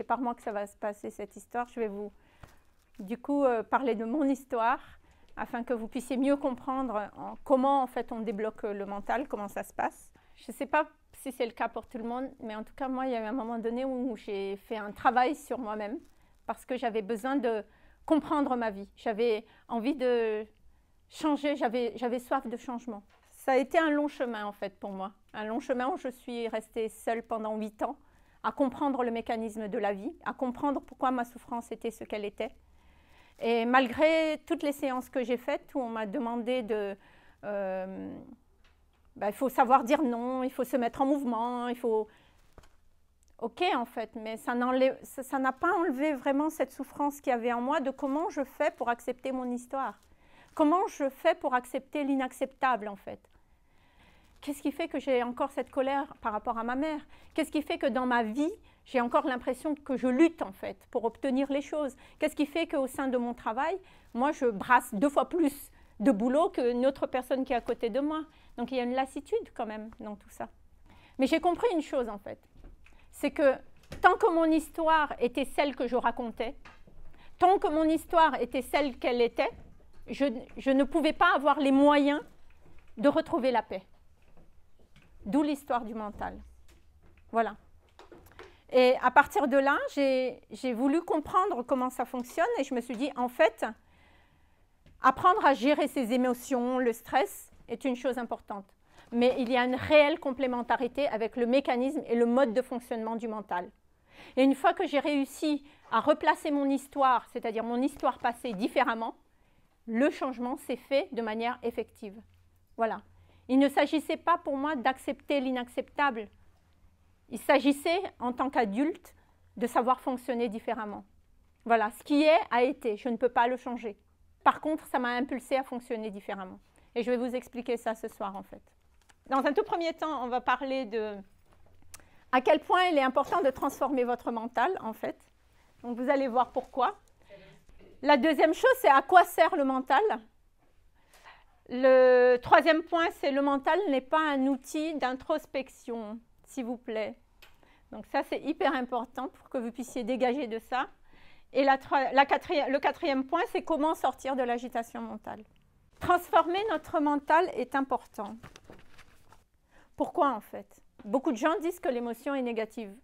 par moi que ça va se passer cette histoire. Je vais vous, du coup, parler de mon histoire afin que vous puissiez mieux comprendre comment en fait on débloque le mental, comment ça se passe. Je ne sais pas si c'est le cas pour tout le monde, mais en tout cas, moi, il y a eu un moment donné où j'ai fait un travail sur moi-même parce que j'avais besoin de comprendre ma vie. J'avais envie de changer, j'avais soif de changement. Ça a été un long chemin en fait pour moi. Un long chemin où je suis restée seule pendant 8 ans à comprendre le mécanisme de la vie, à comprendre pourquoi ma souffrance était ce qu'elle était. Et malgré toutes les séances que j'ai faites où on m'a demandé de... il faut savoir dire non, il faut se mettre en mouvement, il faut... Ok en fait, mais ça n'a pas enlevé vraiment cette souffrance qu'il y avait en moi de comment je fais pour accepter mon histoire. Comment je fais pour accepter l'inacceptable en fait. Qu'est-ce qui fait que j'ai encore cette colère par rapport à ma mère? Qu'est-ce qui fait que dans ma vie, j'ai encore l'impression que je lutte en fait pour obtenir les choses? Qu'est-ce qui fait qu'au sein de mon travail, moi je brasse 2 fois plus de boulot qu'une autre personne qui est à côté de moi? Donc il y a une lassitude quand même dans tout ça. Mais j'ai compris une chose en fait, c'est que tant que mon histoire était celle que je racontais, tant que mon histoire était celle qu'elle était, je ne pouvais pas avoir les moyens de retrouver la paix. D'où l'histoire du mental. Voilà. Et à partir de là, j'ai voulu comprendre comment ça fonctionne et je me suis dit, en fait, apprendre à gérer ses émotions, le stress, est une chose importante. Mais il y a une réelle complémentarité avec le mécanisme et le mode de fonctionnement du mental. Et une fois que j'ai réussi à replacer mon histoire, c'est-à-dire mon histoire passée différemment, le changement s'est fait de manière effective. Voilà. Il ne s'agissait pas pour moi d'accepter l'inacceptable. Il s'agissait, en tant qu'adulte, de savoir fonctionner différemment. Voilà, ce qui est a été, je ne peux pas le changer. Par contre, ça m'a impulsé à fonctionner différemment. Et je vais vous expliquer ça ce soir, en fait. Dans un tout premier temps, on va parler de à quel point il est important de transformer votre mental, en fait. Donc, vous allez voir pourquoi. La deuxième chose, c'est à quoi sert le mental. Le troisième point, c'est le mental n'est pas un outil d'introspection, s'il vous plaît. Donc ça, c'est hyper important pour que vous puissiez dégager de ça. Et le quatrième point, c'est comment sortir de l'agitation mentale. Transformer notre mental est important. Pourquoi, en fait? Beaucoup de gens disent que l'émotion est négative.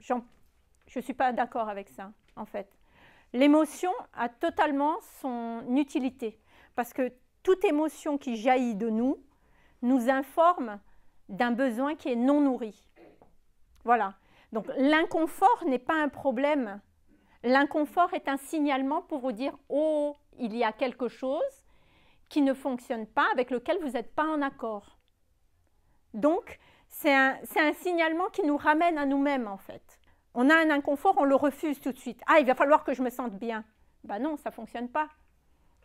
Je ne suis pas d'accord avec ça, en fait. L'émotion a totalement son utilité, parce que toute émotion qui jaillit de nous informe d'un besoin qui est non nourri. Voilà. Donc l'inconfort n'est pas un problème. L'inconfort est un signalement pour vous dire « Oh, il y a quelque chose qui ne fonctionne pas, avec lequel vous n'êtes pas en accord. » Donc, c'est un signalement qui nous ramène à nous-mêmes, en fait. On a un inconfort, on le refuse tout de suite. « Ah, il va falloir que je me sente bien. » Ben non, ça ne fonctionne pas.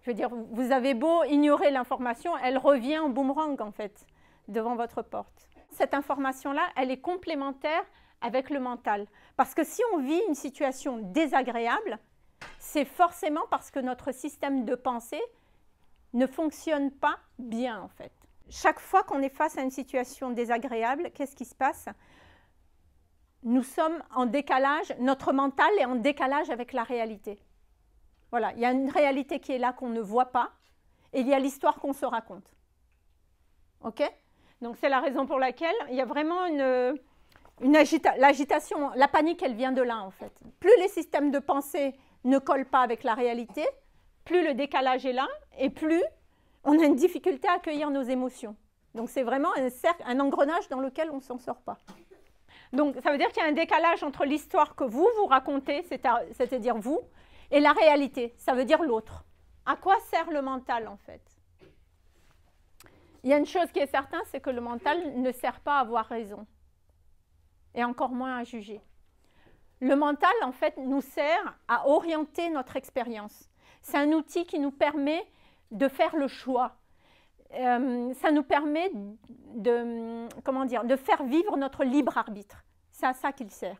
Je veux dire, vous avez beau ignorer l'information, elle revient en boomerang, en fait, devant votre porte. Cette information-là, elle est complémentaire avec le mental. Parce que si on vit une situation désagréable, c'est forcément parce que notre système de pensée ne fonctionne pas bien, en fait. Chaque fois qu'on est face à une situation désagréable, qu'est-ce qui se passe? Nous sommes en décalage, notre mental est en décalage avec la réalité. Voilà, il y a une réalité qui est là qu'on ne voit pas, et il y a l'histoire qu'on se raconte. Ok? Donc c'est la raison pour laquelle il y a vraiment l'agitation, la panique, elle vient de là, en fait. Plus les systèmes de pensée ne collent pas avec la réalité, plus le décalage est là, et plus on a une difficulté à accueillir nos émotions. Donc c'est vraiment un engrenage dans lequel on ne s'en sort pas. Donc ça veut dire qu'il y a un décalage entre l'histoire que vous racontez, c'est-à-dire vous, et la réalité, ça veut dire l'autre. À quoi sert le mental, en fait? Il y a une chose qui est certaine, c'est que le mental ne sert pas à avoir raison, et encore moins à juger. Le mental, en fait, nous sert à orienter notre expérience. C'est un outil qui nous permet de faire le choix. Ça nous permet de faire vivre notre libre arbitre. C'est à ça qu'il sert.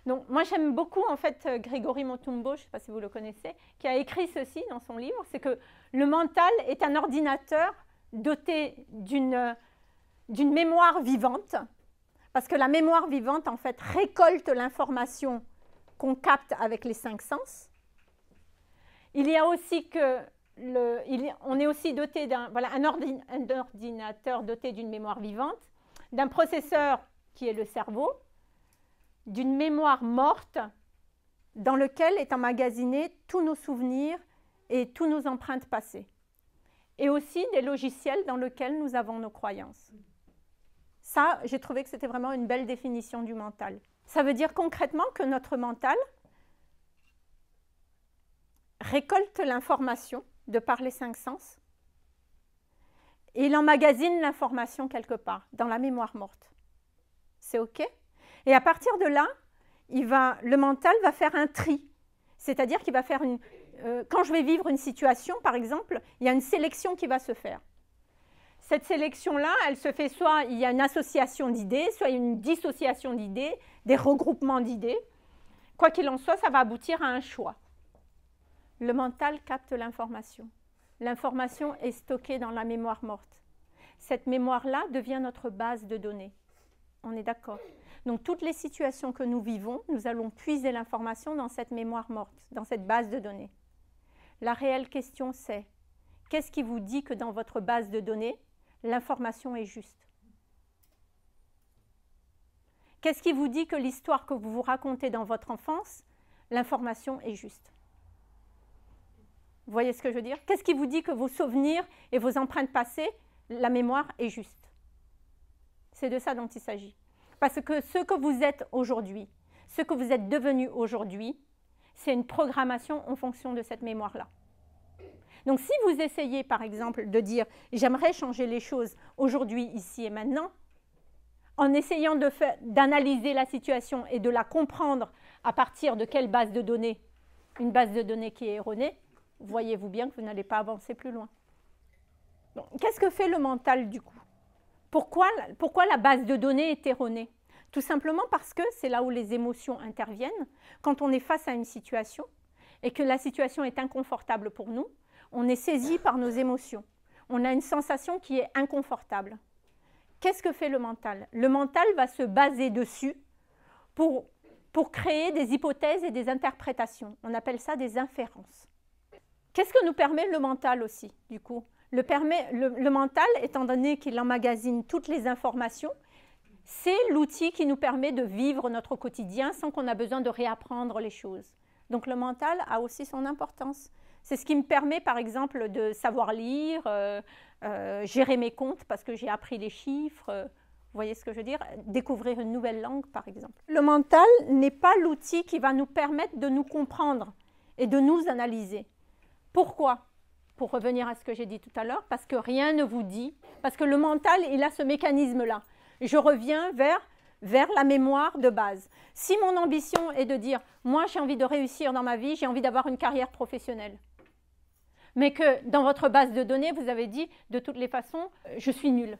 Donc, moi, j'aime beaucoup, en fait, Grégory Montumbo, je ne sais pas si vous le connaissez, qui a écrit ceci dans son livre, c'est que le mental est un ordinateur doté d'une mémoire vivante, parce que la mémoire vivante, en fait, récolte l'information qu'on capte avec les 5 sens. Il y a aussi que on est aussi doté d'un ordinateur doté d'une mémoire vivante, d'un processeur qui est le cerveau, d'une mémoire morte dans lequel est emmagasiné tous nos souvenirs et tous nos empreintes passées. Et aussi des logiciels dans lesquels nous avons nos croyances. Ça, j'ai trouvé que c'était vraiment une belle définition du mental. Ça veut dire concrètement que notre mental récolte l'information de par les 5 sens et il emmagasine l'information quelque part, dans la mémoire morte. C'est OK? Et à partir de là, le mental va faire un tri. C'est-à-dire qu'il va faire quand je vais vivre une situation, par exemple, il y a une sélection qui va se faire. Cette sélection-là, elle se fait soit il y a une association d'idées, soit il y a une dissociation d'idées, des regroupements d'idées. Quoi qu'il en soit, ça va aboutir à un choix. Le mental capte l'information. L'information est stockée dans la mémoire morte. Cette mémoire-là devient notre base de données. On est d'accord? Donc, toutes les situations que nous vivons, nous allons puiser l'information dans cette mémoire morte, dans cette base de données. La réelle question, c'est qu'est-ce qui vous dit que dans votre base de données, l'information est juste? Qu'est-ce qui vous dit que l'histoire que vous vous racontez dans votre enfance, l'information est juste? Vous voyez ce que je veux dire? Qu'est-ce qui vous dit que vos souvenirs et vos empreintes passées, la mémoire est juste? C'est de ça dont il s'agit. Parce que ce que vous êtes aujourd'hui, ce que vous êtes devenu aujourd'hui, c'est une programmation en fonction de cette mémoire-là. Donc si vous essayez, par exemple, de dire « j'aimerais changer les choses aujourd'hui, ici et maintenant », en essayant d'analyser la situation et de la comprendre à partir de quelle base de données? Une base de données qui est erronée, voyez-vous bien que vous n'allez pas avancer plus loin. Qu'est-ce que fait le mental du coup? Pourquoi la base de données est erronée? Tout simplement parce que c'est là où les émotions interviennent. Quand on est face à une situation et que la situation est inconfortable pour nous, on est saisi par nos émotions. On a une sensation qui est inconfortable. Qu'est-ce que fait le mental? Le mental va se baser dessus pour créer des hypothèses et des interprétations. On appelle ça des inférences. Qu'est-ce que nous permet le mental aussi, du coup? Le mental, étant donné qu'il emmagasine toutes les informations, c'est l'outil qui nous permet de vivre notre quotidien sans qu'on ait besoin de réapprendre les choses. Donc le mental a aussi son importance. C'est ce qui me permet, par exemple, de savoir lire, gérer mes comptes parce que j'ai appris les chiffres, vous voyez ce que je veux dire? Découvrir une nouvelle langue, par exemple. Le mental n'est pas l'outil qui va nous permettre de nous comprendre et de nous analyser. Pourquoi? Pour revenir à ce que j'ai dit tout à l'heure, parce que rien ne vous dit, parce que le mental, il a ce mécanisme-là. Je reviens vers la mémoire de base. Si mon ambition est de dire, moi j'ai envie de réussir dans ma vie, j'ai envie d'avoir une carrière professionnelle, mais que dans votre base de données, vous avez dit, de toutes les façons, je suis nulle.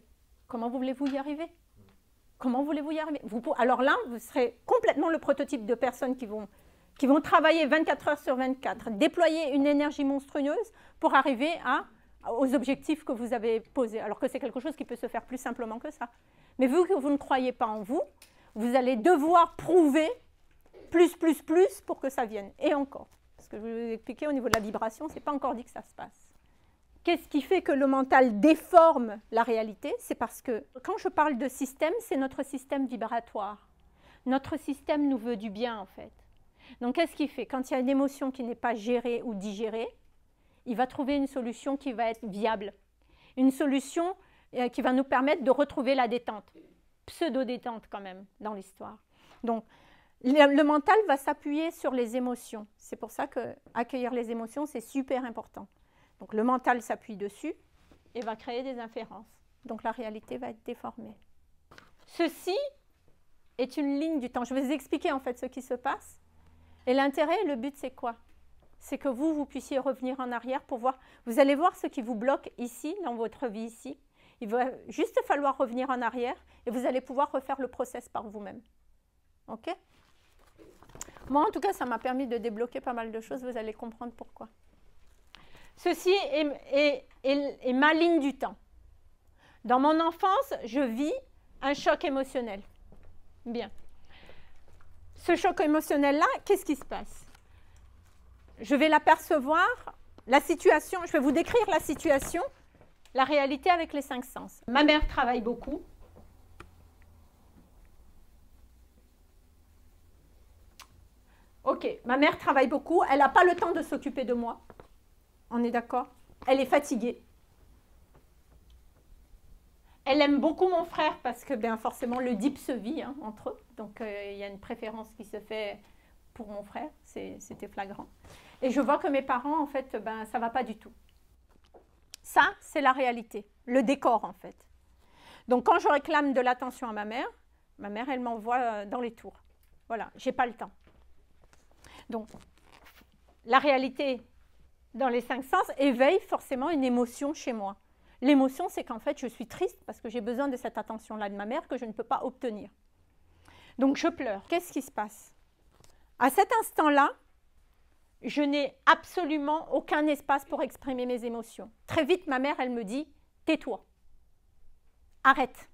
Comment voulez-vous y arriver? Comment voulez-vous y arriver? Alors là, vous serez complètement le prototype de personnes qui vont travailler 24 heures sur 24, déployer une énergie monstrueuse pour arriver aux objectifs que vous avez posés, alors que c'est quelque chose qui peut se faire plus simplement que ça. Mais vu que vous ne croyez pas en vous, vous allez devoir prouver plus pour que ça vienne. Et encore. Parce que je vais vous expliquer, au niveau de la vibration, ce n'est pas encore dit que ça se passe. Qu'est-ce qui fait que le mental déforme la réalité? C'est parce que, quand je parle de système, c'est notre système vibratoire. Notre système nous veut du bien, en fait. Donc, qu'est-ce qu'il fait? Quand il y a une émotion qui n'est pas gérée ou digérée, il va trouver une solution qui va être viable. Une solution qui va nous permettre de retrouver la détente. Pseudo-détente, quand même, dans l'histoire. Donc, le mental va s'appuyer sur les émotions. C'est pour ça qu'accueillir les émotions, c'est super important. Donc, le mental s'appuie dessus et va créer des inférences. Donc, la réalité va être déformée. Ceci est une ligne du temps. Je vais vous expliquer, en fait, ce qui se passe. Et l'intérêt, le but, c'est quoi? C'est que vous puissiez revenir en arrière pour voir. Vous allez voir ce qui vous bloque ici, dans votre vie ici. Il va juste falloir revenir en arrière et vous allez pouvoir refaire le process par vous-même. OK? Moi, en tout cas, ça m'a permis de débloquer pas mal de choses. Vous allez comprendre pourquoi. Ceci est ma ligne du temps. Dans mon enfance, je vis un choc émotionnel. Bien. ce choc émotionnel-là, qu'est-ce qui se passe? Je vais l'apercevoir, la situation, je vais vous décrire la situation, la réalité avec les 5 sens. Ma mère travaille beaucoup. Ok, ma mère travaille beaucoup, elle n'a pas le temps de s'occuper de moi. On est d'accord? Elle est fatiguée. Elle aime beaucoup mon frère parce que bien forcément le DIP se vit hein, entre eux. Donc il y a une préférence qui se fait pour mon frère, c'était flagrant. Et je vois que mes parents, en fait, ben, ça ne va pas du tout. Ça, c'est la réalité, le décor en fait. Donc quand je réclame de l'attention à ma mère, elle m'envoie dans les tours. Voilà, je n'ai pas le temps. Donc la réalité dans les 5 sens éveille forcément une émotion chez moi. L'émotion, c'est qu'en fait, je suis triste parce que j'ai besoin de cette attention-là de ma mère que je ne peux pas obtenir. Donc, je pleure. Qu'est-ce qui se passe? À cet instant-là, je n'ai absolument aucun espace pour exprimer mes émotions. Très vite, ma mère, elle me dit « tais-toi, arrête,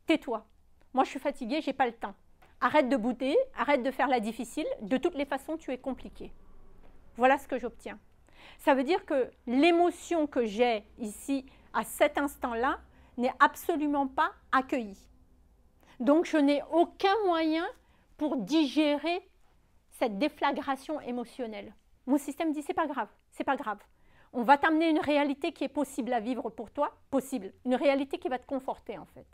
tais-toi. Moi, je suis fatiguée, je n'ai pas le temps. Arrête de bouder, arrête de faire la difficile. De toutes les façons, tu es compliquée. » Voilà ce que j'obtiens. Ça veut dire que l'émotion que j'ai ici, à cet instant-là, n'est absolument pas accueillie. Donc, je n'ai aucun moyen pour digérer cette déflagration émotionnelle. Mon système dit, c'est pas grave, c'est pas grave. On va t'amener une réalité qui est possible à vivre pour toi, possible. Une réalité qui va te conforter, en fait.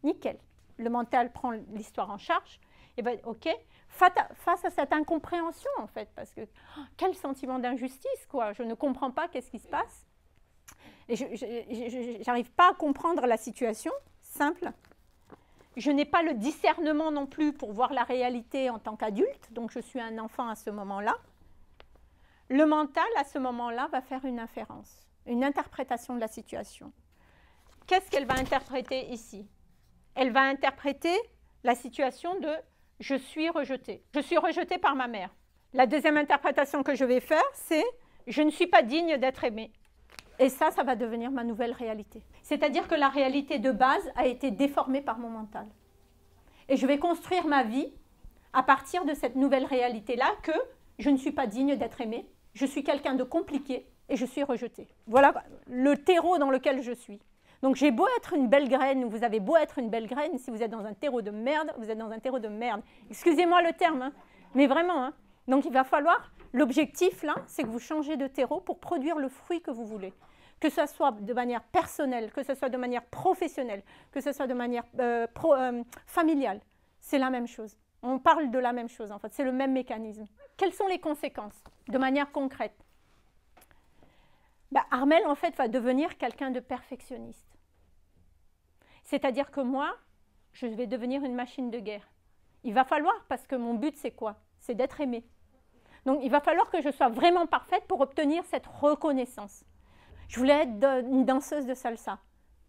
Nickel. Le mental prend l'histoire en charge. Et bien, ok, face à cette incompréhension, en fait, parce que quel sentiment d'injustice, quoi. Je ne comprends pas qu'est-ce qui se passe. Et je n'arrive pas à comprendre la situation, simple. Je n'ai pas le discernement non plus pour voir la réalité en tant qu'adulte, donc je suis un enfant à ce moment-là. Le mental, à ce moment-là, va faire une inférence, une interprétation de la situation. Qu'est-ce qu'elle va interpréter ici? Elle va interpréter la situation de « je suis rejetée ». Je suis rejetée par ma mère. La deuxième interprétation que je vais faire, c'est « je ne suis pas digne d'être aimée ». Et ça va devenir ma nouvelle réalité. C'est-à-dire que la réalité de base a été déformée par mon mental. Et je vais construire ma vie à partir de cette nouvelle réalité-là que je ne suis pas digne d'être aimée, je suis quelqu'un de compliqué et je suis rejetée. Voilà le terreau dans lequel je suis. Donc j'ai beau être une belle graine, ou vous avez beau être une belle graine, si vous êtes dans un terreau de merde, vous êtes dans un terreau de merde. Excusez-moi le terme, hein, mais vraiment. Hein. Donc il va falloir, l'objectif là, c'est que vous changez de terreau pour produire le fruit que vous voulez. Que ce soit de manière personnelle, que ce soit de manière professionnelle, que ce soit de manière familiale. C'est la même chose. On parle de la même chose en fait, c'est le même mécanisme. Quelles sont les conséquences de manière concrète? Armelle en fait va devenir quelqu'un de perfectionniste. C'est-à-dire que moi, je vais devenir une machine de guerre. Il va falloir, parce que mon but c'est quoi? C'est d'être aimée. Donc il va falloir que je sois vraiment parfaite pour obtenir cette reconnaissance. Je voulais être une danseuse de salsa.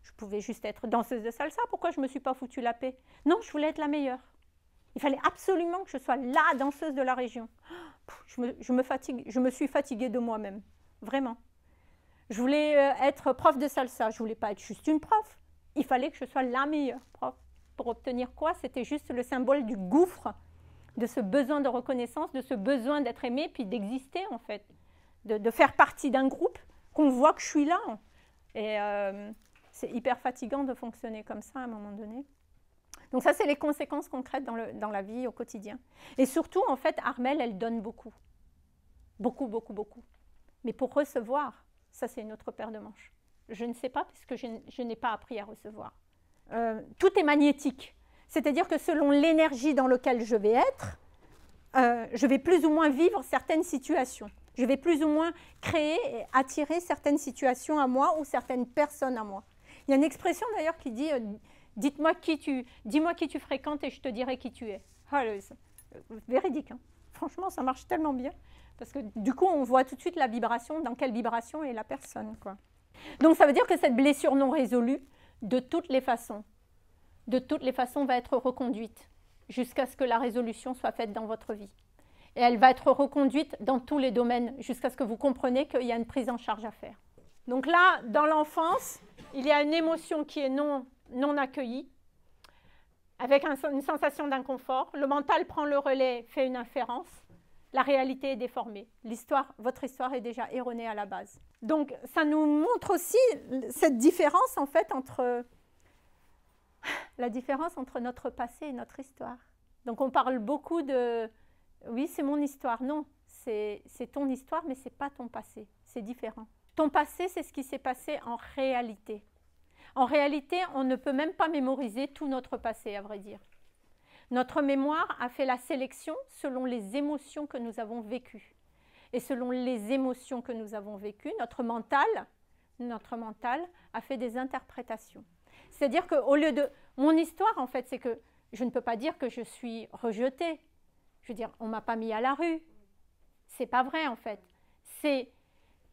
Je pouvais juste être danseuse de salsa. Pourquoi je ne me suis pas foutu la paix? Non, je voulais être la meilleure. Il fallait absolument que je sois la danseuse de la région. Je me suis fatiguée de moi-même. Vraiment. Je voulais être prof de salsa. Je ne voulais pas être juste une prof. Il fallait que je sois la meilleure prof. Pour obtenir quoi? C'était juste le symbole du gouffre, de ce besoin de reconnaissance, de ce besoin d'être aimé, puis d'exister en fait. De faire partie d'un groupe, qu'on voit que je suis là. Et c'est hyper fatigant de fonctionner comme ça à un moment donné. Donc ça, c'est les conséquences concrètes dans la vie au quotidien. Et surtout, en fait, Armelle, elle donne beaucoup. Beaucoup, beaucoup, beaucoup. Mais pour recevoir, ça, c'est une autre paire de manches. Je ne sais pas, puisque je n'ai pas appris à recevoir. Tout est magnétique. C'est-à-dire que selon l'énergie dans laquelle je vais être, je vais plus ou moins vivre certaines situations. Je vais plus ou moins créer et attirer certaines situations à moi ou certaines personnes à moi. Il y a une expression d'ailleurs qui dit dis-moi qui tu fréquentes et je te dirai qui tu es. Véridique, hein. Franchement, ça marche tellement bien. Parce que du coup, on voit tout de suite la vibration, dans quelle vibration est la personne, quoi. Donc ça veut dire que cette blessure non résolue, de toutes les façons, va être reconduite jusqu'à ce que la résolution soit faite dans votre vie. Et elle va être reconduite dans tous les domaines jusqu'à ce que vous compreniez qu'il y a une prise en charge à faire. Donc là, dans l'enfance, il y a une émotion qui est non accueillie. avec une sensation d'inconfort. Le mental prend le relais, fait une inférence. La réalité est déformée. Votre histoire est déjà erronée à la base. Donc, ça nous montre aussi cette différence, en fait, entre notre passé et notre histoire. Donc, on parle beaucoup de « oui, c'est mon histoire ». Non, c'est ton histoire, mais ce n'est pas ton passé. C'est différent. Ton passé, c'est ce qui s'est passé en réalité. En réalité, on ne peut même pas mémoriser tout notre passé, à vrai dire. Notre mémoire a fait la sélection selon les émotions que nous avons vécues. Et selon les émotions que nous avons vécues, notre mental a fait des interprétations. C'est-à-dire qu'au lieu de... Mon histoire, en fait, c'est que je ne peux pas dire que je suis rejetée. Je veux dire, on ne m'a pas mis à la rue. C'est pas vrai, en fait.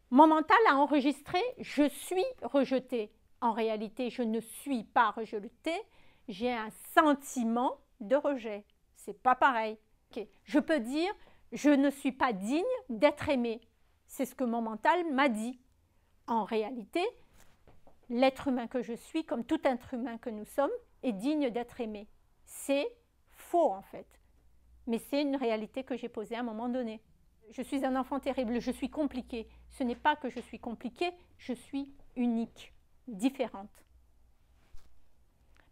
Mon mental a enregistré « je suis rejetée ». En réalité, je ne suis pas rejetée. J'ai un sentiment de rejet. C'est pas pareil. Okay. Je peux dire « je ne suis pas digne d'être aimée ». C'est ce que mon mental m'a dit. En réalité, l'être humain que je suis, comme tout être humain que nous sommes, est digne d'être aimé. C'est faux, en fait. Mais c'est une réalité que j'ai posée à un moment donné. Je suis un enfant terrible, je suis compliquée. Ce n'est pas que je suis compliquée, je suis unique, différente.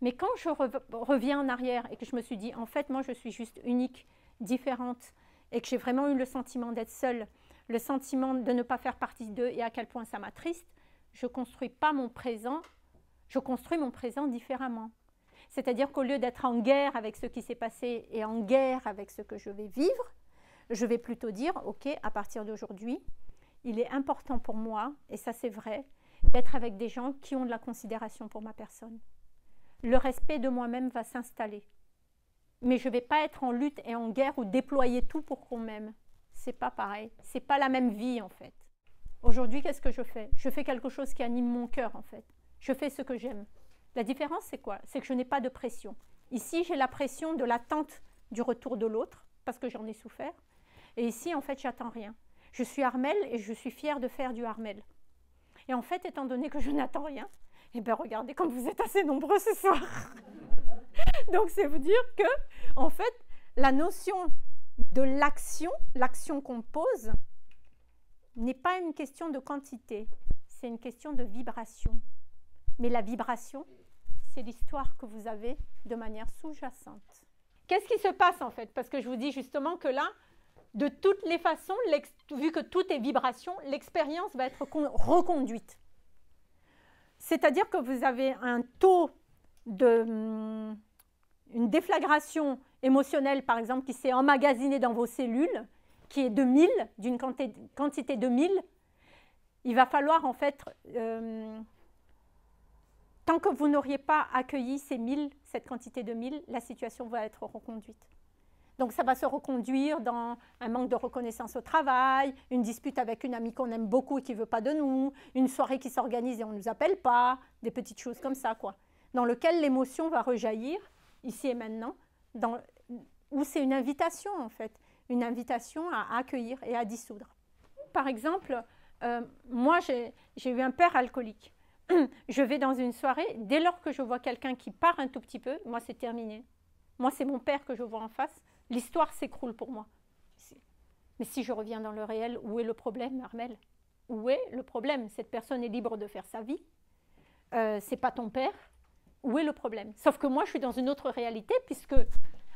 Mais quand je reviens en arrière et que je me suis dit, en fait, moi, je suis juste unique, différente, et que j'ai vraiment eu le sentiment d'être seule, le sentiment de ne pas faire partie d'eux et à quel point ça m'attriste, je ne construis pas mon présent, je construis mon présent différemment. C'est-à-dire qu'au lieu d'être en guerre avec ce qui s'est passé et en guerre avec ce que je vais vivre, je vais plutôt dire, ok, à partir d'aujourd'hui, il est important pour moi, et ça c'est vrai, d'être avec des gens qui ont de la considération pour ma personne. Le respect de moi-même va s'installer. Mais je ne vais pas être en lutte et en guerre ou déployer tout pour qu'on m'aime. C'est pas pareil. C'est pas la même vie, en fait. Aujourd'hui, qu'est-ce que je fais? Je fais quelque chose qui anime mon cœur, en fait. Je fais ce que j'aime. La différence, c'est quoi? C'est que je n'ai pas de pression. Ici, j'ai la pression de l'attente du retour de l'autre, parce que j'en ai souffert. Et ici, en fait, j'attends rien. Je suis Armelle et je suis fière de faire du Armelle. Et en fait, étant donné que je n'attends rien, eh bien, regardez comme vous êtes assez nombreux ce soir. Donc, c'est vous dire que, en fait, la notion de l'action qu'on pose, n'est pas une question de quantité, c'est une question de vibration. Mais la vibration, c'est l'histoire que vous avez de manière sous-jacente. Qu'est-ce qui se passe, en fait? Parce que je vous dis justement que là, de toutes les façons, vu que tout est vibration, l'expérience va être reconduite. C'est-à-dire que vous avez un taux une déflagration émotionnelle, par exemple, qui s'est emmagasinée dans vos cellules, qui est de 1000, d'une quantité de 1000. Il va falloir, en fait, tant que vous n'auriez pas accueilli ces 1000, cette quantité de 1000, la situation va être reconduite. Donc, ça va se reconduire dans un manque de reconnaissance au travail, une dispute avec une amie qu'on aime beaucoup et qui ne veut pas de nous, une soirée qui s'organise et on ne nous appelle pas, des petites choses comme ça, quoi. Dans lequel l'émotion va rejaillir, ici et maintenant, où c'est une invitation, en fait. Une invitation à accueillir et à dissoudre. Par exemple, moi, j'ai eu un père alcoolique. Je vais dans une soirée, dès lors que je vois quelqu'un qui part un tout petit peu, moi, c'est terminé. Moi, c'est mon père que je vois en face. L'histoire s'écroule pour moi. Mais si je reviens dans le réel, où est le problème, Armelle? Où est le problème? Cette personne est libre de faire sa vie. C'est pas ton père. Où est le problème? Sauf que moi, je suis dans une autre réalité, puisque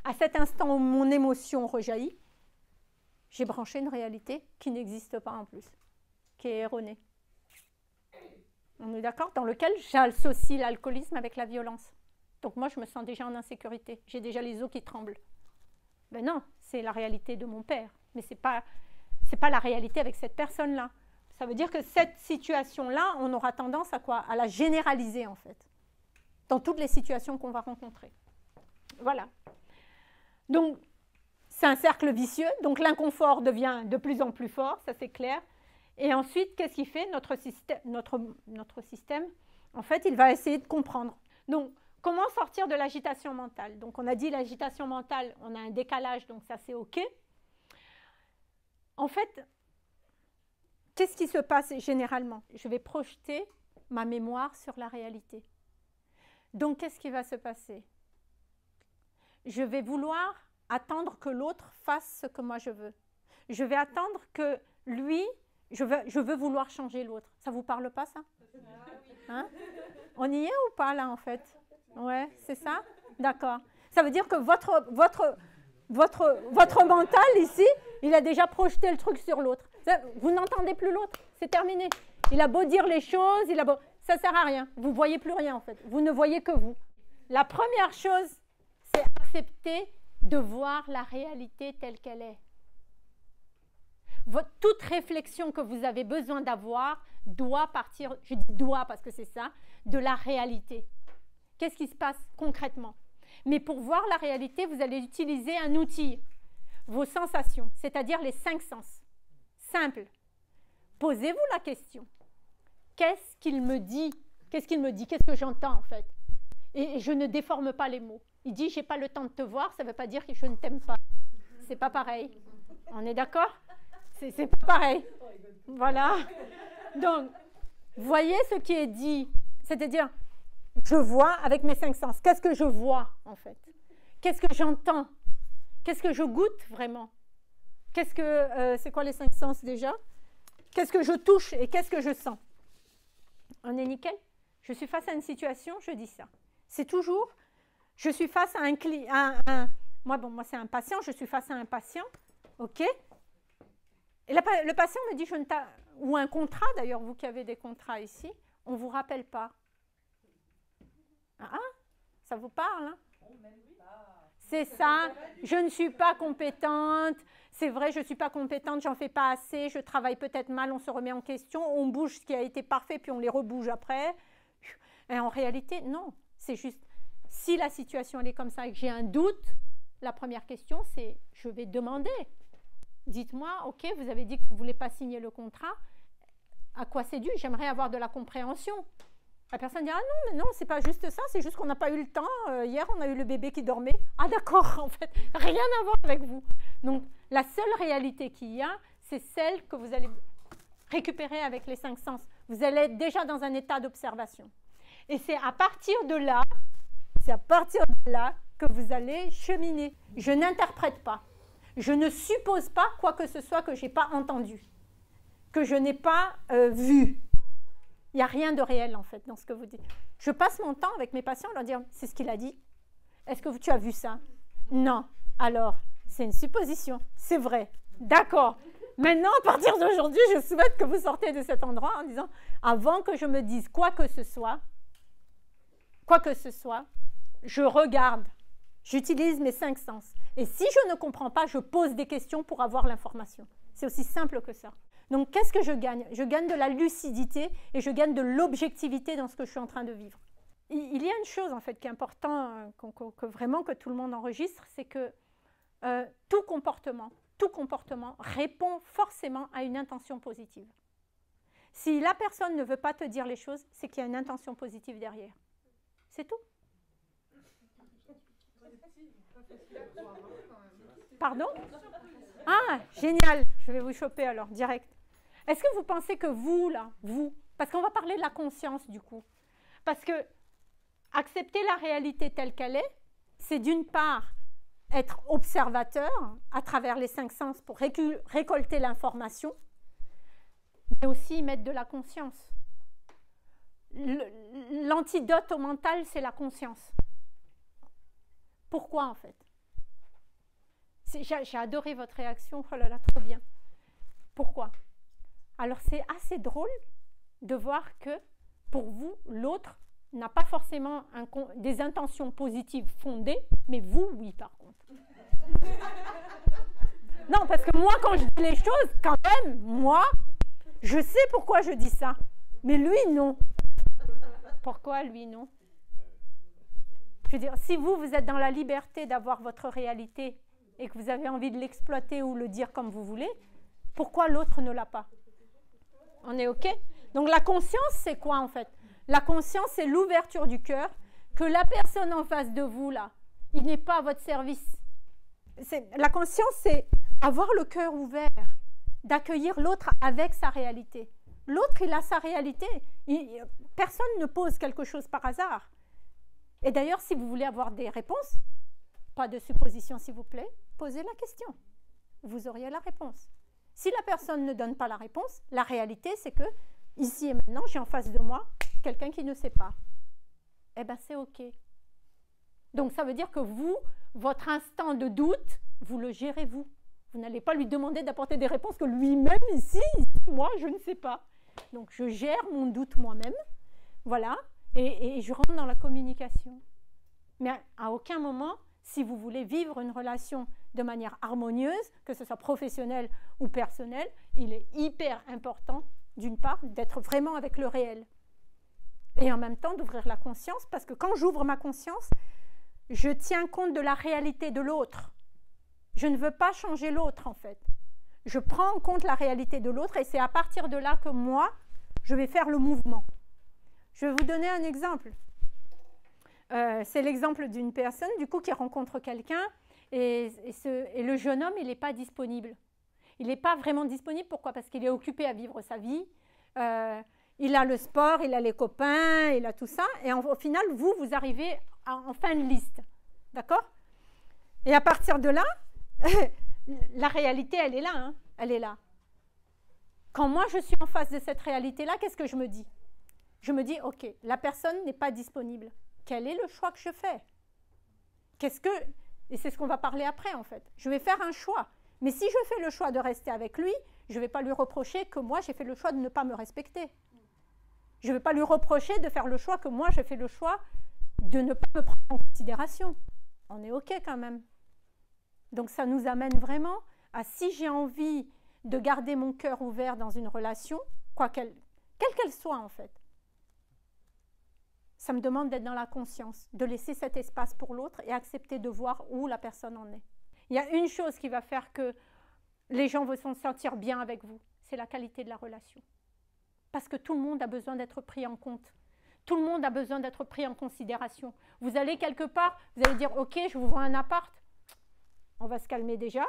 à cet instant où mon émotion rejaillit, j'ai branché une réalité qui n'existe pas en plus, qui est erronée. On est d'accord? Dans lequel j'associe l'alcoolisme avec la violence. Donc moi, je me sens déjà en insécurité. J'ai déjà les os qui tremblent. Ben non, c'est la réalité de mon père. Mais ce n'est pas la réalité avec cette personne-là. Ça veut dire que cette situation-là, on aura tendance à quoi? À la généraliser, en fait. Dans toutes les situations qu'on va rencontrer. Voilà. Donc, c'est un cercle vicieux. Donc, l'inconfort devient de plus en plus fort, ça c'est clair. Et ensuite, qu'est-ce qu'il fait? Notre système, en fait, il va essayer de comprendre. Donc, comment sortir de l'agitation mentale? Donc, on a dit l'agitation mentale, on a un décalage, donc ça c'est OK. En fait, qu'est-ce qui se passe généralement? Je vais projeter ma mémoire sur la réalité. Donc, qu'est-ce qui va se passer? je vais vouloir attendre que l'autre fasse ce que moi je veux. Je vais attendre que lui, je veux vouloir changer l'autre. Ça ne vous parle pas, ça? Hein? On y est ou pas, là, en fait? Ouais, c'est ça? D'accord. Ça veut dire que votre mental, ici, il a déjà projeté le truc sur l'autre. Vous n'entendez plus l'autre, c'est terminé. Il a beau dire les choses, ça ne sert à rien. Vous ne voyez plus rien, en fait. Vous ne voyez que vous. La première chose, c'est accepter de voir la réalité telle qu'elle est. Toute réflexion que vous avez besoin d'avoir doit partir, je dis doit parce que c'est ça, de la réalité. Qu'est-ce qui se passe concrètement? Mais pour voir la réalité, vous allez utiliser un outil, vos sensations, c'est-à-dire les 5 sens. Simple. Posez-vous la question. Qu'est-ce qu'il me dit? Qu'est-ce qu'il me dit? Qu'est-ce que j'entends en fait? Et je ne déforme pas les mots. Il dit, j'ai pas le temps de te voir, ça ne veut pas dire que je ne t'aime pas. C'est pas pareil. On est d'accord? C'est pas pareil. Voilà. Donc, voyez ce qui est dit. C'est-à-dire, je vois avec mes 5 sens. Qu'est-ce que je vois, en fait? Qu'est-ce que j'entends? Qu'est-ce que je goûte, vraiment? C'est quoi les 5 sens, déjà? Qu'est-ce que je touche et qu'est-ce que je sens? On est nickel? Je suis face à une situation, je dis ça. C'est toujours, je suis face à un client, moi c'est un patient, je suis face à un patient, ok? Et le patient me dit, ou un contrat, d'ailleurs, vous qui avez des contrats ici, on ne vous rappelle pas. Ah, ça vous parle, hein? C'est ça, je ne suis pas compétente, c'est vrai, je ne suis pas compétente, j'en fais pas assez, je travaille peut-être mal, on se remet en question, on bouge ce qui a été parfait, puis on les rebouge après. Et en réalité, non, c'est juste, si la situation elle est comme ça et que j'ai un doute, la première question, c'est, je vais demander. Dites-moi, ok, vous avez dit que vous ne voulez pas signer le contrat, à quoi c'est dû? J'aimerais avoir de la compréhension. La personne dit, ah non, mais non, c'est pas juste ça, c'est juste qu'on n'a pas eu le temps. Hier, on a eu le bébé qui dormait. Ah d'accord, en fait, rien à voir avec vous. Donc, la seule réalité qu'il y a, c'est celle que vous allez récupérer avec les 5 sens. Vous allez être déjà dans un état d'observation. Et c'est à partir de là que vous allez cheminer. Je n'interprète pas. Je ne suppose pas quoi que ce soit que je n'ai pas entendu, que je n'ai pas vu. Il n'y a rien de réel, en fait, dans ce que vous dites. Je passe mon temps avec mes patients à leur dire, c'est ce qu'il a dit. Est-ce que tu as vu ça? Non. Alors, c'est une supposition. C'est vrai. D'accord. Maintenant, à partir d'aujourd'hui, je souhaite que vous sortez de cet endroit en disant, avant que je me dise quoi que ce soit, je regarde. J'utilise mes 5 sens. Et si je ne comprends pas, je pose des questions pour avoir l'information. C'est aussi simple que ça. Donc, qu'est-ce que je gagne? Je gagne de la lucidité et je gagne de l'objectivité dans ce que je suis en train de vivre. Il y a une chose, en fait, qui est importante, que vraiment que tout le monde enregistre, c'est que tout comportement répond forcément à une intention positive. Si la personne ne veut pas te dire les choses, c'est qu'il y a une intention positive derrière. C'est tout. Pardon? Ah, génial. Je vais vous choper alors, direct. Est-ce que vous pensez que vous, parce qu'on va parler de la conscience du coup, parce que accepter la réalité telle qu'elle est, c'est d'une part être observateur à travers les 5 sens pour récolter l'information, mais aussi y mettre de la conscience. L'antidote au mental, c'est la conscience. Pourquoi en fait? J'ai adoré votre réaction, oh là là, trop bien. Pourquoi? Alors c'est assez drôle de voir que pour vous, l'autre n'a pas forcément des intentions positives fondées, mais vous, oui, par contre. Non, parce que moi, quand je dis les choses, quand même, moi, je sais pourquoi je dis ça, mais lui, non. Pourquoi lui, non? Je veux dire, si vous êtes dans la liberté d'avoir votre réalité et que vous avez envie de l'exploiter ou le dire comme vous voulez, pourquoi l'autre ne l'a pas? On est OK? Donc la conscience, c'est quoi en fait? La conscience, c'est l'ouverture du cœur, que la personne en face de vous, là, il n'est pas à votre service. La conscience, c'est avoir le cœur ouvert, d'accueillir l'autre avec sa réalité. L'autre, il a sa réalité. Personne ne pose quelque chose par hasard. Et d'ailleurs, si vous voulez avoir des réponses, Pas de supposition, s'il vous plaît. Posez la question. Vous auriez la réponse. Si la personne ne donne pas la réponse, la réalité, c'est que, ici et maintenant, j'ai en face de moi quelqu'un qui ne sait pas. Eh bien, c'est OK. Donc, ça veut dire que vous, votre instant de doute, vous le gérez vous. Vous n'allez pas lui demander d'apporter des réponses que lui-même, ici, moi, je ne sais pas. Donc, je gère mon doute moi-même. Voilà. Et je rentre dans la communication. Mais à aucun moment, si vous voulez vivre une relation de manière harmonieuse, que ce soit professionnelle ou personnelle, il est hyper important, d'une part, d'être vraiment avec le réel. Et en même temps, d'ouvrir la conscience, parce que quand j'ouvre ma conscience, je tiens compte de la réalité de l'autre. Je ne veux pas changer l'autre, en fait. Je prends en compte la réalité de l'autre et c'est à partir de là que moi, je vais faire le mouvement. Je vais vous donner un exemple. C'est l'exemple d'une personne, du coup, qui rencontre quelqu'un et le jeune homme, il n'est pas disponible. Il n'est pas vraiment disponible. Pourquoi? Parce qu'il est occupé à vivre sa vie. Il a le sport, il a les copains, il a tout ça. Et au final, vous arrivez en fin de liste. D'accord? Et à partir de là, la réalité, elle est là. Hein, elle est là. Quand moi, je suis en face de cette réalité-là, qu'est-ce que je me dis? Je me dis, OK, la personne n'est pas disponible. Quel est le choix que je fais? Et c'est ce qu'on va parler après, en fait. Je vais faire un choix. Mais si je fais le choix de rester avec lui, je ne vais pas lui reprocher que moi, j'ai fait le choix de ne pas me respecter. Je ne vais pas lui reprocher de faire le choix que moi, j'ai fait le choix de ne pas me prendre en considération. On est OK quand même. Donc, ça nous amène vraiment à, si j'ai envie de garder mon cœur ouvert dans une relation, quelle qu'elle soit, en fait, ça me demande d'être dans la conscience, de laisser cet espace pour l'autre et accepter de voir où la personne en est. Il y a une chose qui va faire que les gens vont se sentir bien avec vous, c'est la qualité de la relation. Parce que tout le monde a besoin d'être pris en compte. Tout le monde a besoin d'être pris en considération. Vous allez quelque part, vous allez dire, OK, je vous vends un appart. On va se calmer déjà.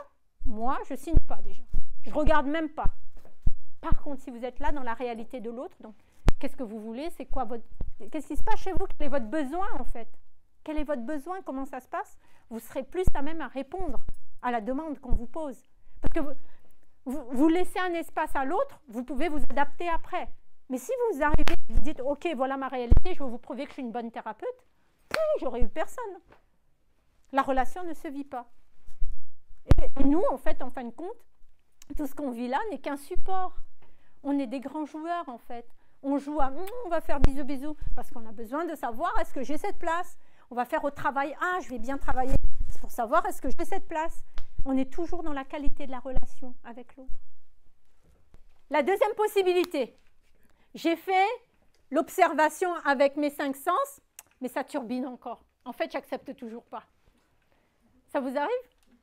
Moi, je ne signe pas déjà. Je ne regarde même pas. Par contre, si vous êtes là dans la réalité de l'autre, donc qu'est-ce que vous voulez? C'est quoi qu'est-ce qui se passe chez vous? Quel est votre besoin, en fait? Quel est votre besoin? Comment ça se passe? Vous serez plus à même à répondre à la demande qu'on vous pose. Parce que vous laissez un espace à l'autre, vous pouvez vous adapter après. Mais si vous arrivez, vous dites, OK, voilà ma réalité, je vais vous prouver que je suis une bonne thérapeute, j'aurais eu personne. La relation ne se vit pas. Et nous, en fait, en fin de compte, tout ce qu'on vit là n'est qu'un support. On est des grands joueurs, en fait. On joue à on va faire bisous, bisous, parce qu'on a besoin de savoir est-ce que j'ai cette place. On va faire au travail, je vais bien travailler. C'est pour savoir est-ce que j'ai cette place. On est toujours dans la qualité de la relation avec l'autre. La deuxième possibilité, j'ai fait l'observation avec mes 5 sens, mais ça turbine encore. En fait, j'accepte toujours pas. Ça vous arrive?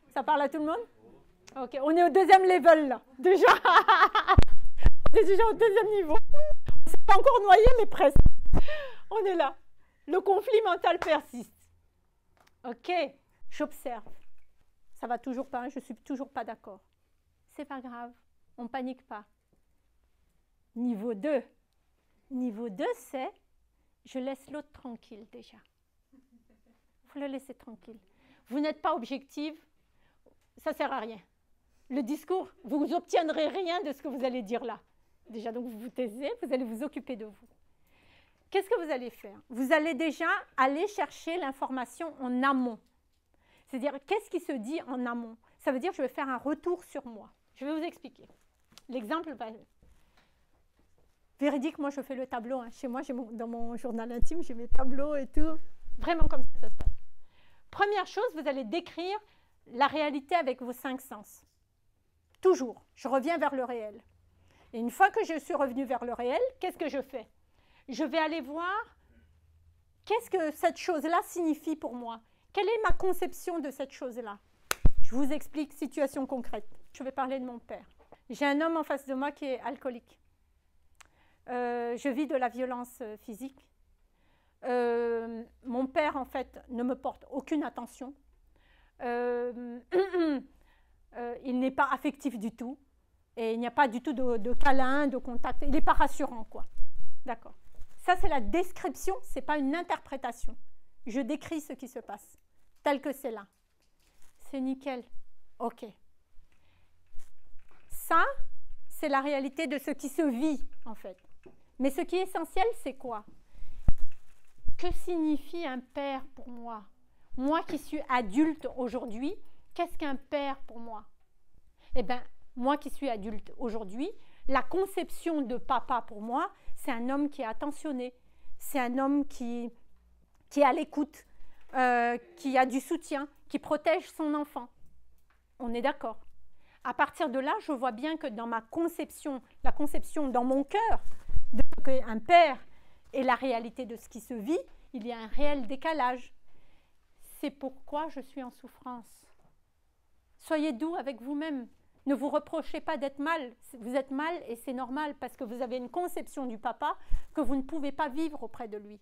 Ça parle à tout le monde? OK, on est au deuxième level là, déjà. On est déjà au deuxième niveau. On ne s'est pas encore noyé, mais presque. On est là. Le conflit mental persiste. OK, j'observe. Ça va toujours pas, je ne suis toujours pas d'accord. C'est pas grave, on ne panique pas. Niveau 2. Niveau 2, c'est je laisse l'autre tranquille déjà. Vous le laissez tranquille. Vous n'êtes pas objective, ça ne sert à rien. Le discours, vous n'obtiendrez rien de ce que vous allez dire là. Déjà, donc vous vous taisez, vous allez vous occuper de vous. Qu'est-ce que vous allez faire? Vous allez déjà aller chercher l'information en amont. C'est-à-dire, qu'est-ce qui se dit en amont? Ça veut dire que je vais faire un retour sur moi. Je vais vous expliquer. L'exemple véridique, moi je fais le tableau. Hein. Chez moi, dans mon journal intime, j'ai mes tableaux et tout. Vraiment comme ça se passe. Première chose, vous allez décrire la réalité avec vos 5 sens. Toujours. Je reviens vers le réel. Et une fois que je suis revenue vers le réel, qu'est-ce que je fais? Je vais aller voir qu'est-ce que cette chose-là signifie pour moi. Quelle est ma conception de cette chose-là? Je vous explique, situation concrète. Je vais parler de mon père. J'ai un homme en face de moi qui est alcoolique. Je vis de la violence physique. Mon père, en fait, ne me porte aucune attention. Il n'est pas affectif du tout. Et il n'y a pas du tout de câlin, de contact. Il n'est pas rassurant, quoi. D'accord. Ça, c'est la description, ce n'est pas une interprétation. Je décris ce qui se passe, tel que c'est là. C'est nickel. Ok. Ça, c'est la réalité de ce qui se vit, en fait. Mais ce qui est essentiel, c'est quoi? Que signifie un père pour moi? Moi qui suis adulte aujourd'hui, qu'est-ce qu'un père pour moi? Eh bien, moi qui suis adulte aujourd'hui, la conception de papa pour moi, c'est un homme qui est attentionné, c'est un homme qui est à l'écoute, qui a du soutien, qui protège son enfant. On est d'accord. À partir de là, je vois bien que dans ma conception, la conception dans mon cœur de ce qu'est un père et la réalité de ce qui se vit, il y a un réel décalage. C'est pourquoi je suis en souffrance. Soyez doux avec vous-même. Ne vous reprochez pas d'être mal. Vous êtes mal et c'est normal parce que vous avez une conception du papa que vous ne pouvez pas vivre auprès de lui.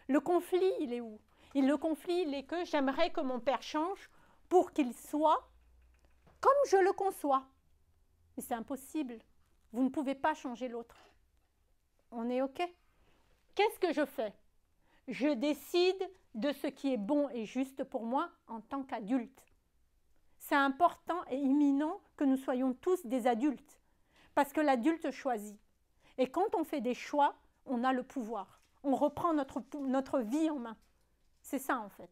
Le conflit, il est où? Le conflit, il est que j'aimerais que mon père change pour qu'il soit comme je le conçois. Mais c'est impossible. Vous ne pouvez pas changer l'autre. On est OK? Qu'est-ce que je fais? Je décide de ce qui est bon et juste pour moi en tant qu'adulte. C'est important et imminent que nous soyons tous des adultes, parce que l'adulte choisit. Et quand on fait des choix, on a le pouvoir. On reprend notre vie en main. C'est ça, en fait.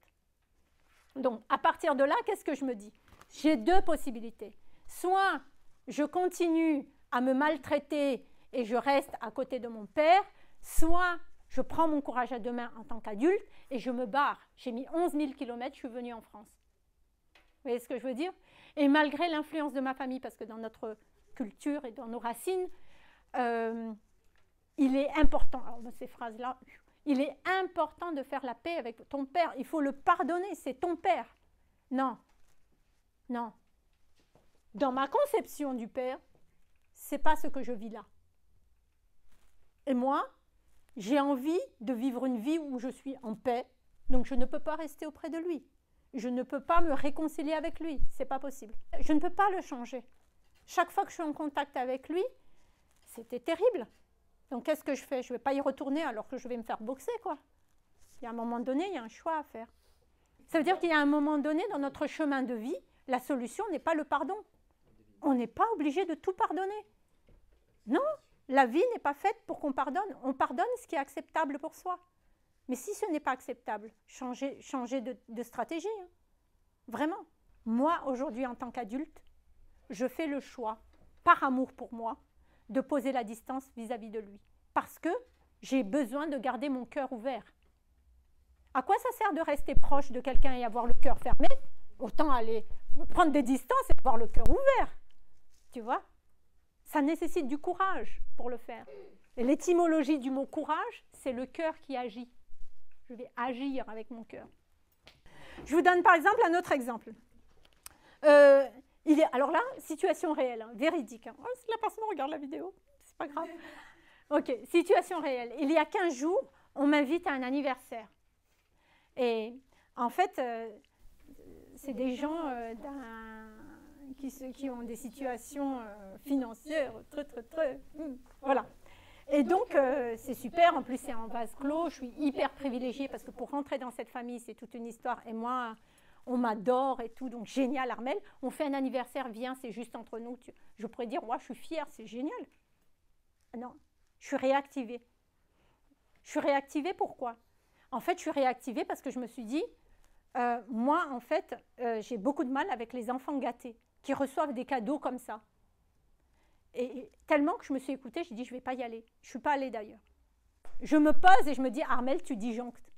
Donc, à partir de là, qu'est-ce que je me dis? J'ai deux possibilités. Soit je continue à me maltraiter et je reste à côté de mon père, soit je prends mon courage à deux mains en tant qu'adulte et je me barre. J'ai mis 11 000 km, je suis venue en France. Vous voyez ce que je veux dire? Et malgré l'influence de ma famille, parce que dans notre culture et dans nos racines, il est important, alors ces phrases-là, il est important de faire la paix avec ton père. Il faut le pardonner, c'est ton père. Non, non. Dans ma conception du père, c'est pas ce que je vis là. Et moi, j'ai envie de vivre une vie où je suis en paix, donc je ne peux pas rester auprès de lui. Je ne peux pas me réconcilier avec lui, c'est pas possible. Je ne peux pas le changer. Chaque fois que je suis en contact avec lui, c'était terrible. Donc qu'est-ce que je fais? Je ne vais pas y retourner alors que je vais me faire boxer, quoi. Il y a un moment donné, il y a un choix à faire. Ça veut dire qu'il y a un moment donné dans notre chemin de vie, la solution n'est pas le pardon. On n'est pas obligé de tout pardonner. Non, la vie n'est pas faite pour qu'on pardonne. On pardonne ce qui est acceptable pour soi. Mais si ce n'est pas acceptable, changez de stratégie. Hein. Vraiment. Moi, aujourd'hui, en tant qu'adulte, je fais le choix, par amour pour moi, de poser la distance vis-à-vis de lui. Parce que j'ai besoin de garder mon cœur ouvert. À quoi ça sert de rester proche de quelqu'un et avoir le cœur fermé? Autant aller prendre des distances et avoir le cœur ouvert. Tu vois? Ça nécessite du courage pour le faire. Et l'étymologie du mot courage, c'est le cœur qui agit. Je vais agir avec mon cœur. Je vous donne par exemple un autre exemple. Alors là, situation réelle, hein, véridique. Hein. Oh, si la personne regarde la vidéo, c'est pas grave. Ok, situation réelle. Il y a 15 jours, on m'invite à un anniversaire. Et en fait, c'est des gens qui ont des situations financières très... voilà. Et donc, c'est super. En plus, c'est en vase clos. Je suis hyper privilégiée parce que pour rentrer dans cette famille, c'est toute une histoire. Et moi, on m'adore et tout. Donc, génial, Armelle. On fait un anniversaire, viens, c'est juste entre nous. Je pourrais dire, moi, je suis fière, c'est génial. Non, je suis réactivée. Je suis réactivée, pourquoi? En fait, je suis réactivée parce que je me suis dit, moi, en fait, j'ai beaucoup de mal avec les enfants gâtés qui reçoivent des cadeaux comme ça. Et tellement que je me suis écoutée, j'ai dit, je ne vais pas y aller. Je ne suis pas allée d'ailleurs. Je me pose et je me dis, Armelle, tu disjonctes.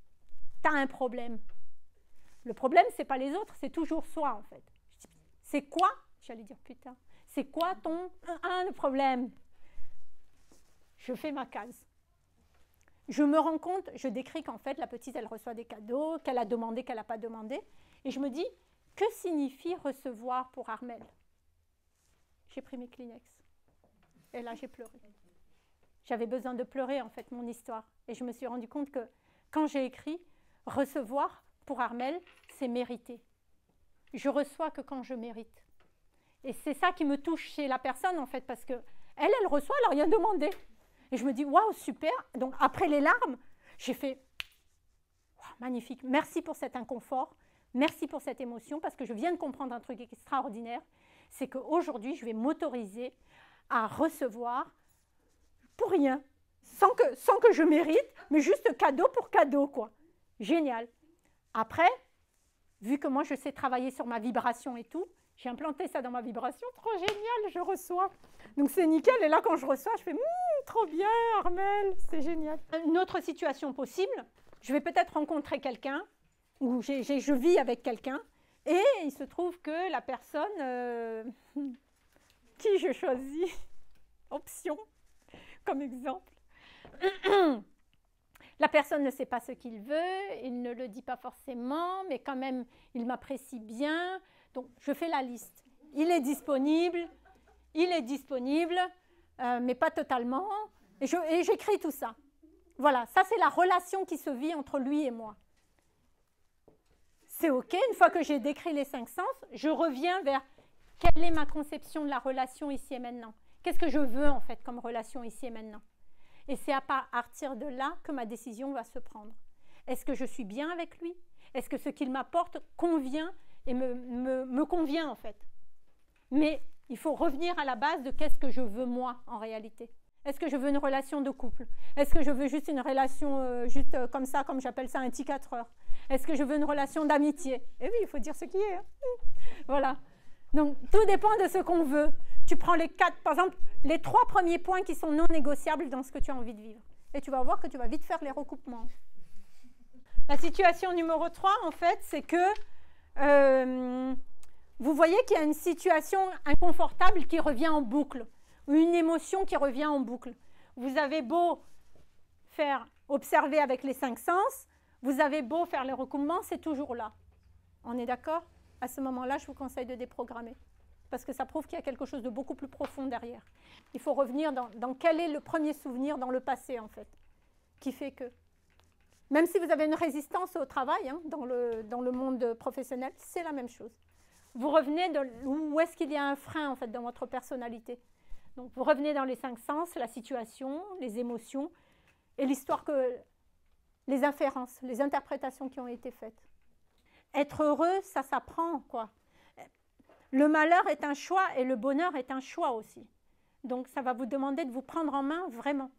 Tu as un problème. Le problème, ce n'est pas les autres, c'est toujours soi, en fait. C'est quoi? J'allais dire, putain, c'est quoi ton le problème? Je fais ma case. Je me rends compte, je décris qu'en fait, la petite, elle reçoit des cadeaux, qu'elle a demandé, qu'elle n'a pas demandé. Et je me dis, que signifie recevoir pour Armelle? J'ai pris mes Kleenex. Et là, j'ai pleuré. J'avais besoin de pleurer, en fait, mon histoire. Et je me suis rendu compte que quand j'ai écrit, recevoir pour Armelle, c'est mériter. Je reçois que quand je mérite. Et c'est ça qui me touche chez la personne, en fait, parce qu'elle, elle reçoit, elle n'a rien demandé. Et je me dis, waouh, super. Donc, après les larmes, j'ai fait, wow, magnifique. Merci pour cet inconfort. Merci pour cette émotion parce que je viens de comprendre un truc extraordinaire, c'est qu'aujourd'hui, je vais m'autoriser à recevoir pour rien, sans que je mérite, mais juste cadeau pour cadeau, quoi. Génial. Après, vu que moi, je sais travailler sur ma vibration et tout, j'ai implanté ça dans ma vibration, trop génial, je reçois. Donc c'est nickel, et là, quand je reçois, je fais trop bien, Armelle, c'est génial. Une autre situation possible, je vais peut-être rencontrer quelqu'un, ou je vis avec quelqu'un, et il se trouve que la personne qui je choisis, option, comme exemple, la personne ne sait pas ce qu'il veut, il ne le dit pas forcément, mais quand même, il m'apprécie bien. Donc, je fais la liste. Il est disponible, mais pas totalement. Et j'écris tout ça. Voilà, ça c'est la relation qui se vit entre lui et moi. C'est OK, une fois que j'ai décrit les 5 sens, je reviens vers quelle est ma conception de la relation ici et maintenant. Qu'est-ce que je veux en fait comme relation ici et maintenant? Et c'est à partir de là que ma décision va se prendre. Est-ce que je suis bien avec lui? Est-ce que ce qu'il m'apporte convient et me convient en fait? Mais il faut revenir à la base de qu'est-ce que je veux moi en réalité. Est-ce que je veux une relation de couple? Est-ce que je veux juste une relation juste comme ça, comme j'appelle ça un petit 4 heures? Est-ce que je veux une relation d'amitié? Eh oui, il faut dire ce qui est. Hein. Voilà. Donc, tout dépend de ce qu'on veut. Tu prends les 4, par exemple, les 3 premiers points qui sont non négociables dans ce que tu as envie de vivre. Et tu vas voir que tu vas vite faire les recoupements. La situation numéro 3, en fait, c'est que vous voyez qu'il y a une situation inconfortable qui revient en boucle, ou une émotion qui revient en boucle. Vous avez beau faire observer avec les 5 sens, vous avez beau faire les recoupements, c'est toujours là. On est d'accord? À ce moment-là, je vous conseille de déprogrammer. Parce que ça prouve qu'il y a quelque chose de beaucoup plus profond derrière. Il faut revenir dans quel est le premier souvenir dans le passé, en fait, qui fait que... Même si vous avez une résistance au travail, hein, dans le monde professionnel, c'est la même chose. Vous revenez où est-ce qu'il y a un frein, en fait, dans votre personnalité. Donc, vous revenez dans les 5 sens, la situation, les émotions, et l'histoire que... les inférences, les interprétations qui ont été faites. Être heureux, ça s'apprend, quoi. Le malheur est un choix et le bonheur est un choix aussi. Donc, ça va vous demander de vous prendre en main vraiment.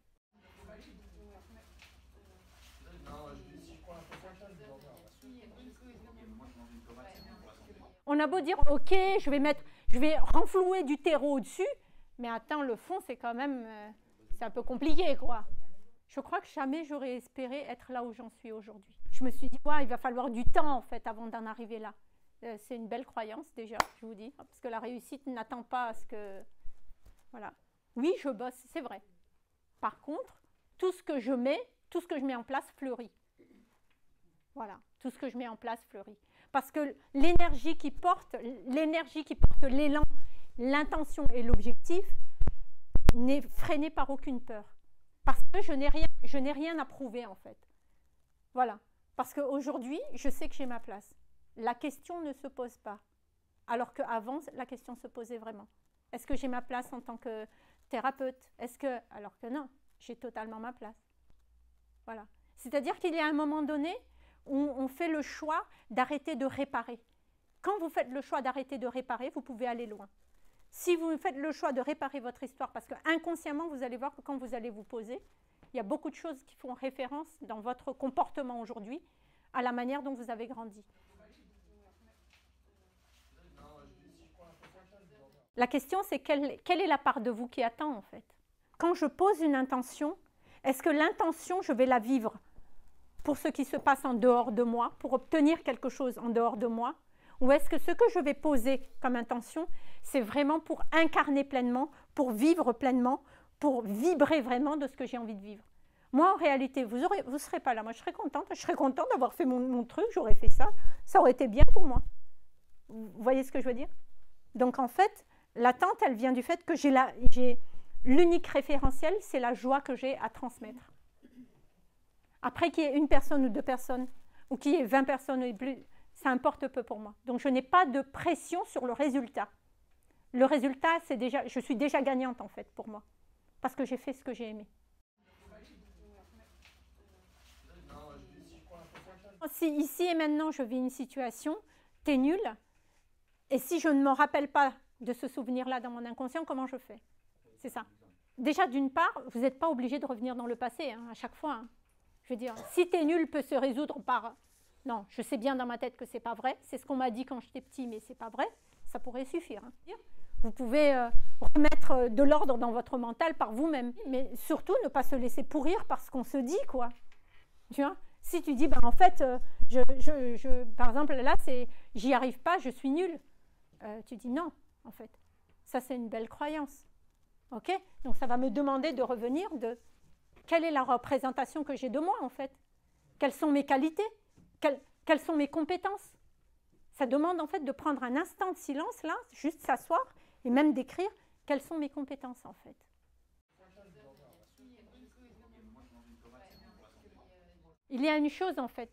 On a beau dire, OK, je vais renflouer du terreau au-dessus, mais attends, le fond, c'est quand même, c'est un peu compliqué, quoi. Je crois que jamais j'aurais espéré être là où j'en suis aujourd'hui. Je me suis dit, ouais, il va falloir du temps, en fait, avant d'en arriver là. C'est une belle croyance, déjà, je vous dis, parce que la réussite n'attend pas à ce que... Voilà. Oui, je bosse, c'est vrai. Par contre, tout ce que je mets en place fleurit. Voilà, tout ce que je mets en place fleurit. Parce que l'énergie qui porte l'élan, l'intention et l'objectif n'est freinée par aucune peur. Parce que je n'ai rien à prouver, en fait. Voilà. Parce qu'aujourd'hui, je sais que j'ai ma place. La question ne se pose pas. Alors qu'avant, la question se posait vraiment. Est-ce que j'ai ma place en tant que thérapeute? Alors que non, j'ai totalement ma place. Voilà. C'est-à-dire qu'il y a un moment donné où on fait le choix d'arrêter de réparer. Quand vous faites le choix d'arrêter de réparer, vous pouvez aller loin. Si vous faites le choix de réparer votre histoire, parce que inconsciemment, vous allez voir que quand vous allez vous poser, il y a beaucoup de choses qui font référence dans votre comportement aujourd'hui à la manière dont vous avez grandi. La question, c'est quelle est la part de vous qui attend, en fait? Quand je pose une intention, est-ce que l'intention, je vais la vivre pour ce qui se passe en dehors de moi, pour obtenir quelque chose en dehors de moi? Ou est-ce que ce que je vais poser comme intention, c'est vraiment pour incarner pleinement, pour vivre pleinement, pour vibrer vraiment de ce que j'ai envie de vivre? Moi, en réalité, vous ne serez pas là. Moi, je serais contente d'avoir fait mon truc, j'aurais fait ça. Ça aurait été bien pour moi. Vous voyez ce que je veux dire? Donc, en fait, l'attente, elle vient du fait que j'ai l'unique référentiel, c'est la joie que j'ai à transmettre. Après qu'il y ait une personne ou 2 personnes, ou qu'il y ait 20 personnes ou plus, ça importe peu pour moi. Donc, je n'ai pas de pression sur le résultat. Le résultat, je suis déjà gagnante, en fait, pour moi. Parce que j'ai fait ce que j'ai aimé. si ici et maintenant je vis une situation, t'es nul, et si je ne me rappelle pas de ce souvenir-là dans mon inconscient, comment je fais? C'est ça. Déjà, d'une part, vous n'êtes pas obligé de revenir dans le passé, hein, à chaque fois. Hein. Je veux dire, si t'es nul peut se résoudre par... Non, je sais bien dans ma tête que c'est pas vrai. C'est ce qu'on m'a dit quand j'étais petit, mais c'est pas vrai. Ça pourrait suffire. Hein. Vous pouvez remettre de l'ordre dans votre mental par vous-même. Mais surtout, ne pas se laisser pourrir par ce qu'on se dit, quoi. Tu vois? Si tu dis, ben, en fait, par exemple, là, c'est j'y arrive pas, je suis nulle. Tu dis non, en fait. Ça, c'est une belle croyance. OK? Donc, ça va me demander de revenir de quelle est la représentation que j'ai de moi, en fait? Quelles sont mes qualités? Quelles sont mes compétences? Ça demande, en fait, de prendre un instant de silence, là, juste s'asseoir et même d'écrire quelles sont mes compétences, en fait. Il y a une chose, en fait,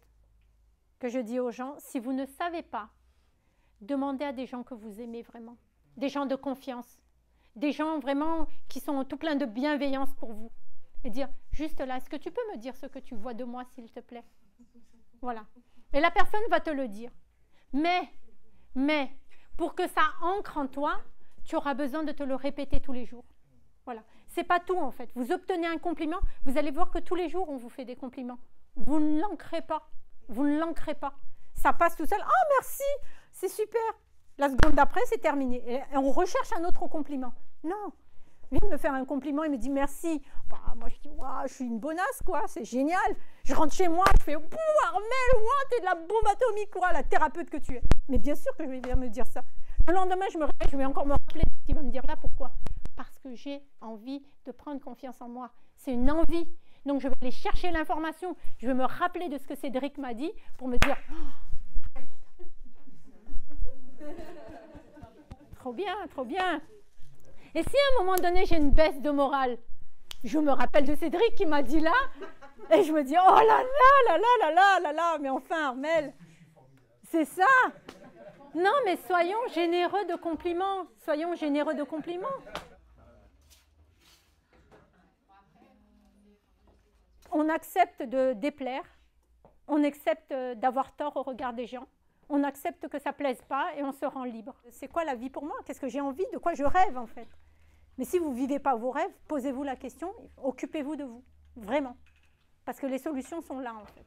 que je dis aux gens, si vous ne savez pas, demandez à des gens que vous aimez vraiment, des gens de confiance, des gens vraiment qui sont tout pleins de bienveillance pour vous. Et dire, juste là, est-ce que tu peux me dire ce que tu vois de moi, s'il te plaît? Voilà. Et la personne va te le dire. Mais, pour que ça ancre en toi, tu auras besoin de te le répéter tous les jours. Voilà. C'est pas tout, en fait. Vous obtenez un compliment, vous allez voir que tous les jours, on vous fait des compliments. Vous ne l'ancrez pas. Vous ne l'ancrez pas. Ça passe tout seul. « Oh, merci, c'est super !» La seconde d'après, c'est terminé. Et on recherche un autre compliment. Non. Il vient me faire un compliment, il me dit merci. Bah, moi, je dis, waouh, je suis une bonasse, quoi, c'est génial. Je rentre chez moi, je fais, Armelle, waouh, t'es de la bombe atomique, quoi, la thérapeute que tu es. Mais bien sûr que je vais venir me dire ça. Le lendemain, je me réveille, je vais encore me rappeler ce qu'il va me dire là. Pourquoi? Parce que j'ai envie de prendre confiance en moi. C'est une envie. Donc, je vais aller chercher l'information. Je vais me rappeler de ce que Cédric m'a dit pour me dire, oh, trop bien, trop bien. Et si à un moment donné, j'ai une baisse de morale, je me rappelle de Cédric qui m'a dit là, et je me dis, oh là là, là là, là là, là là, mais enfin, Armelle, c'est ça. Non, mais soyons généreux de compliments. Soyons généreux de compliments. On accepte de déplaire, on accepte d'avoir tort au regard des gens, on accepte que ça ne plaise pas et on se rend libre. C'est quoi la vie pour moi? Qu'est-ce que j'ai envie? De quoi je rêve, en fait? Mais si vous ne vivez pas vos rêves, posez-vous la question, occupez-vous de vous, vraiment. Parce que les solutions sont là, en fait.